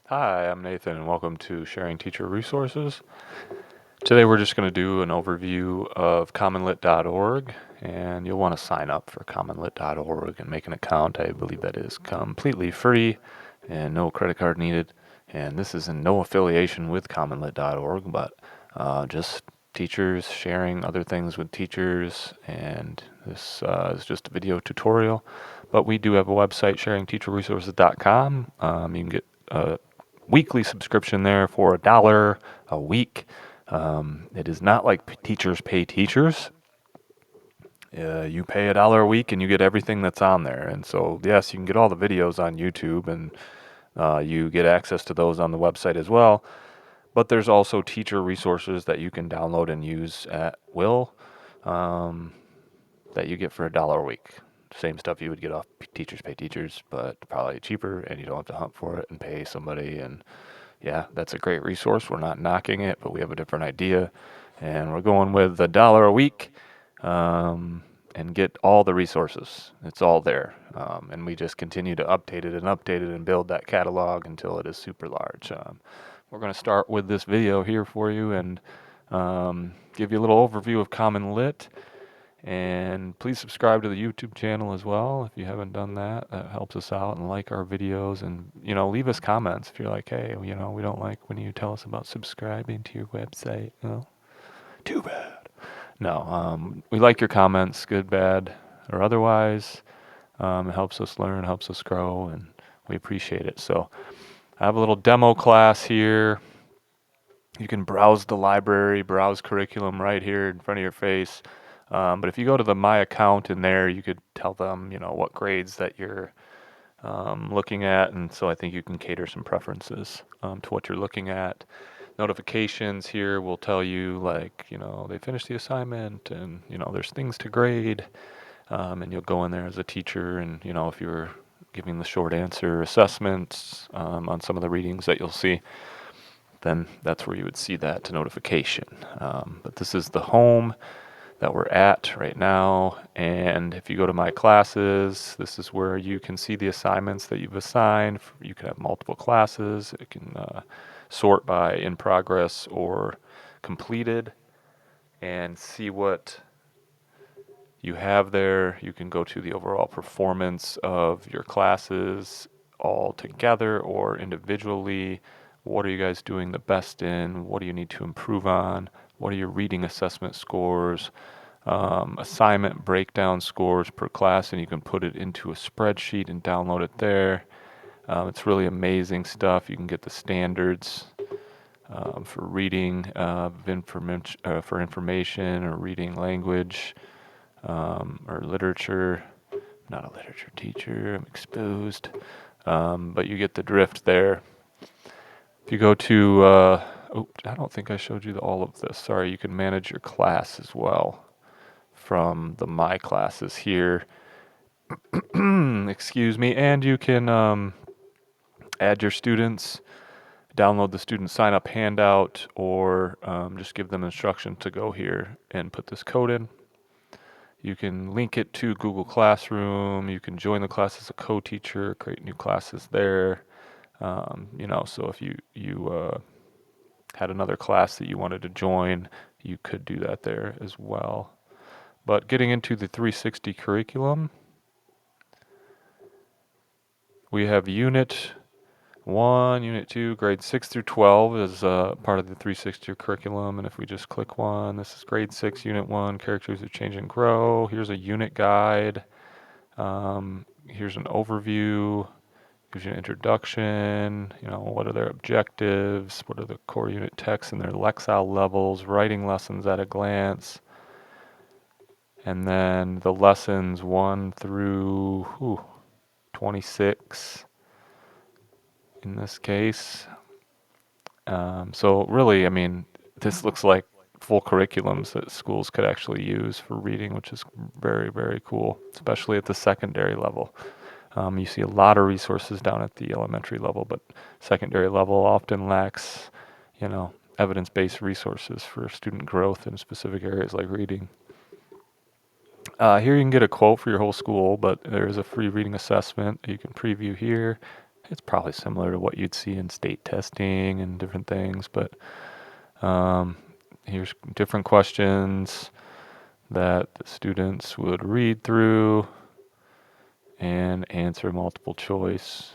Hi, I'm Nathan, and welcome to Sharing Teacher Resources. Today we're just going to do an overview of CommonLit.org, and you'll want to sign up for CommonLit.org and make an account. I believe that is completely free and no credit card needed. And this is in no affiliation with CommonLit.org, but just teachers sharing other things with teachers, and this is just a video tutorial. But we do have a website, sharingteacherresources.com. You can get weekly subscription there for $1 a week. It is not like teachers pay teachers. You pay $1 a week and you get everything that's on there. And so, yes, you can get all the videos on YouTube, and you get access to those on the website as well. But there's also teacher resources that you can download and use at will, that you get for $1 a week. Same stuff you would get off Teachers Pay Teachers, but probably cheaper, and you don't have to hunt for it and pay somebody. And yeah, that's a great resource. We're not knocking it, but we have a different idea, and we're going with $1 a week, and get all the resources. It's all there, and we just continue to update it and build that catalog until it is super large. We're going to start with this video here for you and give you a little overview of CommonLit. And please subscribe to the YouTube channel as well if you haven't done that. That helps us out, and like our videos, and leave us comments if you're like, hey, we don't like when you tell us about subscribing to your website. No, too bad. No, we like your comments, good, bad, or otherwise. It helps us learn, helps us grow, and we appreciate it. So I have a little demo class here. You can browse the library, browse curriculum right here in front of your face. But if you go to my account in there, you could tell them, what grades that you're looking at. And so I think you can cater some preferences to what you're looking at. Notifications here will tell you, like, they finished the assignment, and, there's things to grade. And you'll go in there as a teacher, and, if you're giving the short answer assessments on some of the readings that you'll see, then that's where you would see that notification. But this is the home that we're at right now, and if you go to my classes, this is where you can see the assignments that you've assigned. You can have multiple classes. It can sort by in progress or completed and see what you have there. You can go to the overall performance of your classes all together or individually. What are you guys doing the best in? What do you need to improve on? What are your reading assessment scores? Assignment breakdown scores per class, and you can put it into a spreadsheet and download it there. It's really amazing stuff. You can get the standards for reading for information, or reading language, or literature. I'm not a literature teacher, I'm exposed. But you get the drift there. If you go to, I don't think I showed you all of this. Sorry, you can manage your class as well from the My Classes here. Excuse me. And you can add your students, download the student sign up handout, or just give them instruction to go here and put this code in. You can link it to Google Classroom. You can join the class as a co-teacher, create new classes there. So if you had another class that you wanted to join, you could do that there as well. But getting into the 360 curriculum, we have Unit 1, Unit 2, grades 6 through 12 is part of the 360 curriculum. And if we just click one, this is grade 6, Unit 1, characters who change and grow. Here's a unit guide. Here's an overview. Gives you an introduction, what are their objectives, what are the core unit texts and their Lexile levels, writing lessons at a glance, and then the lessons 1 through 26 in this case. So really, this looks like full curriculums that schools could actually use for reading, which is very, very cool, especially at the secondary level. You see a lot of resources down at the elementary level, but secondary level often lacks, evidence-based resources for student growth in specific areas like reading. Here you can get a quote for your whole school, but there's a free reading assessment that you can preview here. It's probably similar to what you'd see in state testing and different things, but um, here's different questions that the students would read through and answer multiple choice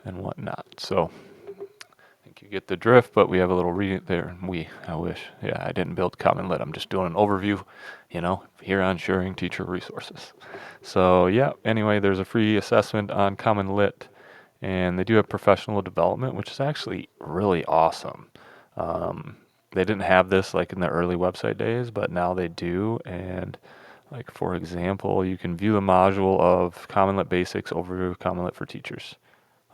and whatnot. So I think you get the drift, but we have a little reading there. I wish. Yeah, I didn't build CommonLit. I'm just doing an overview, here on sharing teacher resources. So yeah, anyway, there's a free assessment on CommonLit, and they do have professional development, which is actually really awesome. They didn't have this like in the early website days, but now they do. And like for example, you can view the module of CommonLit Basics over CommonLit for Teachers.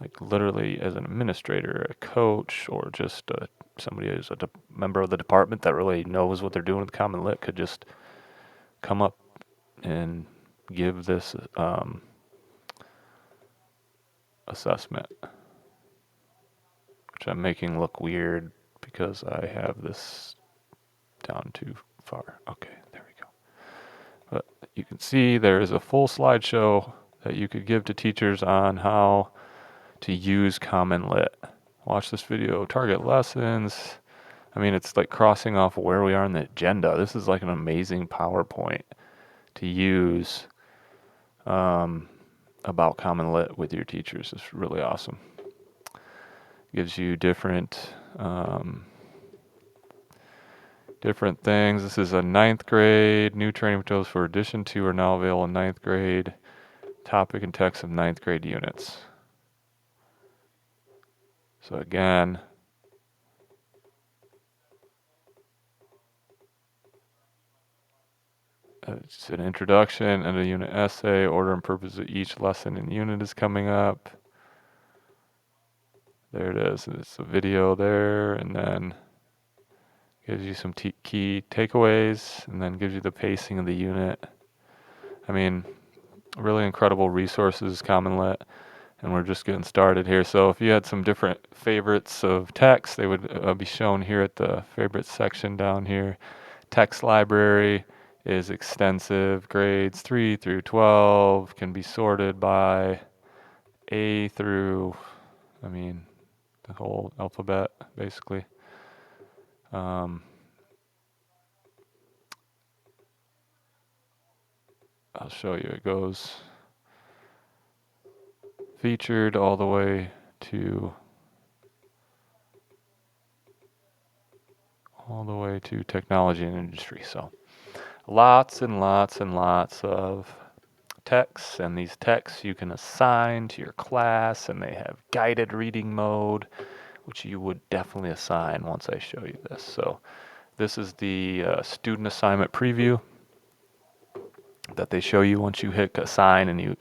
Like literally as an administrator, a coach, or just somebody who's a member of the department that really knows what they're doing with CommonLit could just come up and give this assessment, which I'm making look weird because I have this down too far. Okay, there we go. But you can see there is a full slideshow that you could give to teachers on how to use CommonLit. Watch this video, target lessons. I mean, it's like crossing off where we are in the agenda. This is like an amazing PowerPoint to use about CommonLit with your teachers. It's really awesome. Gives you different things. This is a 9th grade. New training materials for edition 2 are now available in 9th grade. Topic and text of 9th grade units. So again, it's an introduction and a unit essay. Order and purpose of each lesson and unit is coming up. There it is. It's a video there, and then gives you some key takeaways, and then gives you the pacing of the unit. I mean, really incredible resources, CommonLit, and we're just getting started here. So if you had some different favorites of text, they would be shown here at the favorites section down here. Text library is extensive. Grades 3 through 12 can be sorted by A through, the whole alphabet, basically. I'll show you. It goes featured all the way to technology and industry. So lots and lots and lots of texts, and these texts you can assign to your class, and they have guided reading mode, which you would definitely assign once I show you this. So this is the student assignment preview that they show you once you hit assign, and you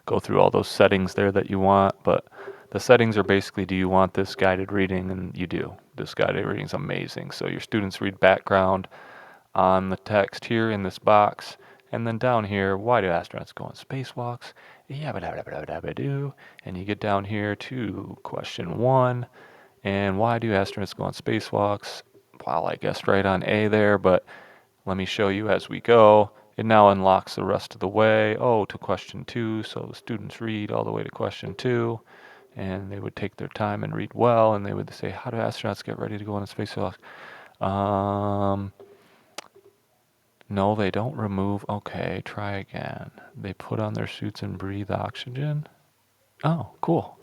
go through all those settings there that you want. But the settings are basically, do you want this guided reading? And you do. This guided reading is amazing. So your students read background on the text here in this box, and then down here, why do astronauts go on spacewalks? And you get down here to question 1, and why do astronauts go on spacewalks? Well, I guessed right on A there, but let me show you as we go. It now unlocks the rest of the way. To question 2, so the students read all the way to question 2, and they would take their time and read well, and they would say, how do astronauts get ready to go on a spacewalk? No, they don't remove. Okay, try again. They put on their suits and breathe oxygen. Oh, cool.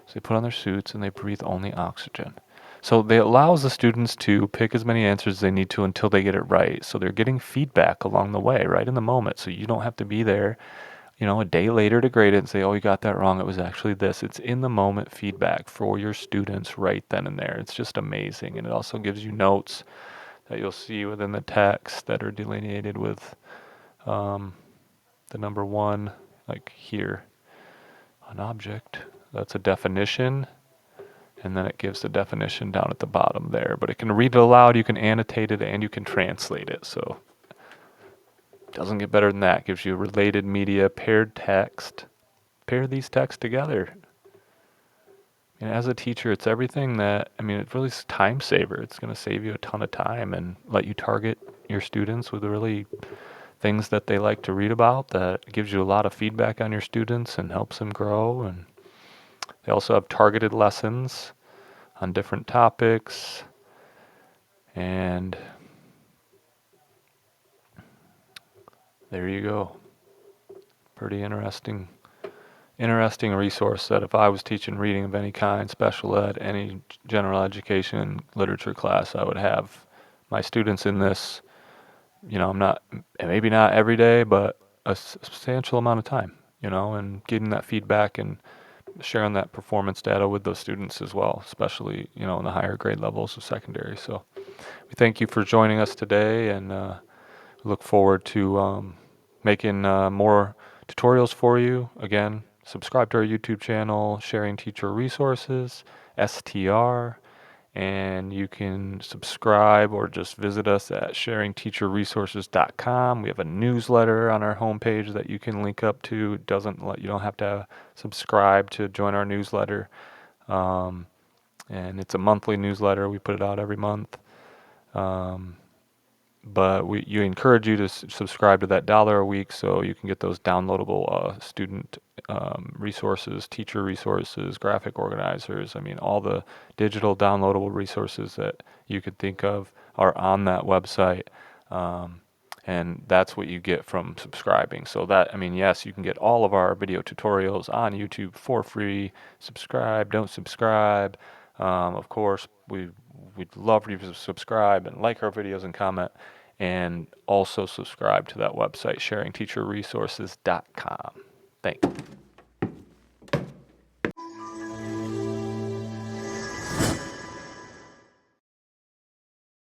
So they put on their suits and they breathe only oxygen. So they allows the students to pick as many answers as they need to until they get it right. So they're getting feedback along the way, right in the moment. So you don't have to be there, a day later to grade it and say, oh, you got that wrong. It was actually this. It's in the moment feedback for your students right then and there. It's just amazing. And it also gives you notes that you'll see within the text that are delineated with the number 1, like here. An object, that's a definition, and then it gives the definition down at the bottom there. But it can read it aloud, you can annotate it, and you can translate it. So it doesn't get better than that. It gives you related media, paired text. Pair these texts together. And as a teacher, it's everything that, it really is a time saver. It's going to save you a ton of time and let you target your students with really things that they like to read about, that gives you a lot of feedback on your students and helps them grow. And They also have targeted lessons on different topics, and there you go. Pretty interesting resource that if I was teaching reading of any kind, special ed, any general education literature class, I would have my students in this. I'm not, maybe not every day, but a substantial amount of time, and getting that feedback and sharing that performance data with those students as well, especially, in the higher grade levels of secondary. So we thank you for joining us today, and look forward to making more tutorials for you. Again, subscribe to our YouTube channel, Sharing Teacher Resources, STR, and you can subscribe or just visit us at sharingteacherresources.com. We have a newsletter on our homepage that you can link up to. You don't have to subscribe to join our newsletter. And it's a monthly newsletter. We put it out every month. But you encourage you to subscribe to that $1 a week so you can get those downloadable student resources, teacher resources, graphic organizers. I mean, all the digital downloadable resources that you could think of are on that website. And that's what you get from subscribing. So yes, you can get all of our video tutorials on YouTube for free. Subscribe, don't subscribe. Of course, we'd love for you to subscribe and like our videos and comment, and also subscribe to that website, sharingteacherresources.com. Thanks.